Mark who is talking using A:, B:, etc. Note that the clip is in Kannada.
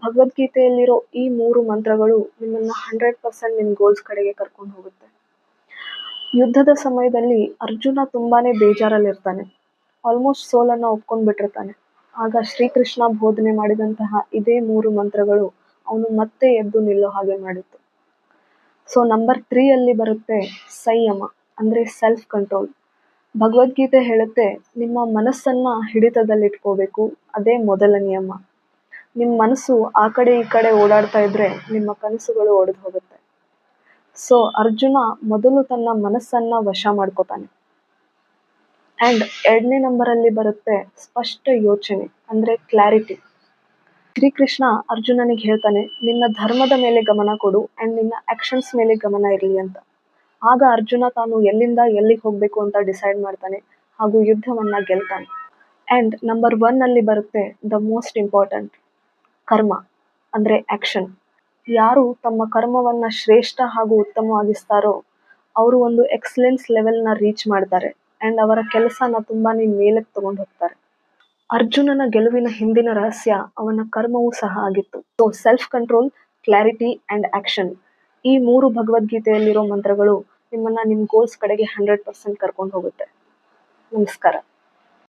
A: ಭಗವದ್ಗೀತೆಯಲ್ಲಿರೋ ಈ 3 ಮಂತ್ರಗಳು ನಿಮ್ಮನ್ನ 100% ನಿಮ್ ಗೋಲ್ಸ್ ಕಡೆಗೆ ಕರ್ಕೊಂಡು ಹೋಗುತ್ತೆ. ಯುದ್ಧದ ಸಮಯದಲ್ಲಿ ಅರ್ಜುನ ತುಂಬಾನೇ ಬೇಜಾರಲ್ಲಿರ್ತಾನೆ. ಆಲ್ಮೋಸ್ಟ್ ಸೋಲನ್ನ ಒಪ್ಕೊಂಡ್ಬಿಟ್ಟಿರ್ತಾನೆ. ಆಗ ಶ್ರೀಕೃಷ್ಣ ಬೋಧನೆ ಮಾಡಿದಂತಹ ಇದೇ 3 ಮಂತ್ರಗಳು ಅವನು ಮತ್ತೆ ಎದ್ದು ನಿಲ್ಲೋ ಹಾಗೆ ಮಾಡಿತ್ತು. ಸೊ ನಂಬರ್ 3 ಅಲ್ಲಿ ಬರುತ್ತೆ ಸಂಯಮ, ಅಂದ್ರೆ ಸೆಲ್ಫ್ ಕಂಟ್ರೋಲ್. ಭಗವದ್ಗೀತೆ ಹೇಳುತ್ತೆ, ನಿಮ್ಮ ಮನಸ್ಸನ್ನ ಹಿಡಿತದಲ್ಲಿಟ್ಕೋಬೇಕು, ಅದೇ ಮೊದಲ ನಿಯಮ. ನಿಮ್ಮ ಮನಸ್ಸು ಆ ಕಡೆ ಈ ಕಡೆ ಓಡಾಡ್ತಾ ಇದ್ರೆ ನಿಮ್ಮ ಕನಸುಗಳು ಒಡೆದು ಹೋಗುತ್ತೆ. ಸೊ ಅರ್ಜುನ ಮೊದಲು ತನ್ನ ಮನಸ್ಸನ್ನ ವಶ ಮಾಡ್ಕೋತಾನೆ. ಅಂಡ್ 2ನೇ ನಂಬರ್ ಅಲ್ಲಿ ಬರುತ್ತೆ ಸ್ಪಷ್ಟ ಯೋಚನೆ, ಅಂದ್ರೆ ಕ್ಲಾರಿಟಿ. ಶ್ರೀಕೃಷ್ಣ ಅರ್ಜುನನಿಗೆ ಹೇಳ್ತಾನೆ, ನಿನ್ನ ಧರ್ಮದ ಮೇಲೆ ಗಮನ ಕೊಡು ಅಂಡ್ ನಿನ್ನ ಆಕ್ಷನ್ಸ್ ಮೇಲೆ ಗಮನ ಇರಲಿ ಅಂತ. ಆಗ ಅರ್ಜುನ ತಾನು ಎಲ್ಲಿಂದ ಎಲ್ಲಿಗೆ ಹೋಗ್ಬೇಕು ಅಂತ ಡಿಸೈಡ್ ಮಾಡ್ತಾನೆ ಹಾಗೂ ಯುದ್ಧವನ್ನ ಗೆಲ್ತಾನೆ. ಅಂಡ್ ನಂಬರ್ 1 ಅಲ್ಲಿ ಬರುತ್ತೆ ದ ಮೋಸ್ಟ್ ಇಂಪಾರ್ಟೆಂಟ್, ಕರ್ಮ ಅಂದ್ರೆ ಆಕ್ಷನ್. ಯಾರು ತಮ್ಮ ಕರ್ಮವನ್ನ ಶ್ರೇಷ್ಠ ಹಾಗೂ ಉತ್ತಮವಾಗಿಸ್ತಾರೋ ಅವರು ಒಂದು ಎಕ್ಸಲೆನ್ಸ್ ಲೆವೆಲ್ನ ರೀಚ್ ಮಾಡ್ತಾರೆ ಅಂಡ್ ಅವರ ಕೆಲಸನ ತುಂಬಾನೇ ಮೇಲಕ್ಕೆ ತಗೊಂಡು ಹೋಗ್ತಾರೆ. ಅರ್ಜುನನ ಗೆಲುವಿನ ಹಿಂದಿನ ರಹಸ್ಯ ಅವನ ಕರ್ಮವೂ ಸಹ ಆಗಿತ್ತು. So self control, clarity and action, ಈ 3 ಭಗವದ್ಗೀತೆಯಲ್ಲಿರೋ ಮಂತ್ರಗಳು ನಿಮ್ಮನ್ನ ನಿಮ್ ಗೋಲ್ಸ್ ಕಡೆಗೆ 100% ಕರ್ಕೊಂಡು ಹೋಗುತ್ತೆ. ನಮಸ್ಕಾರ.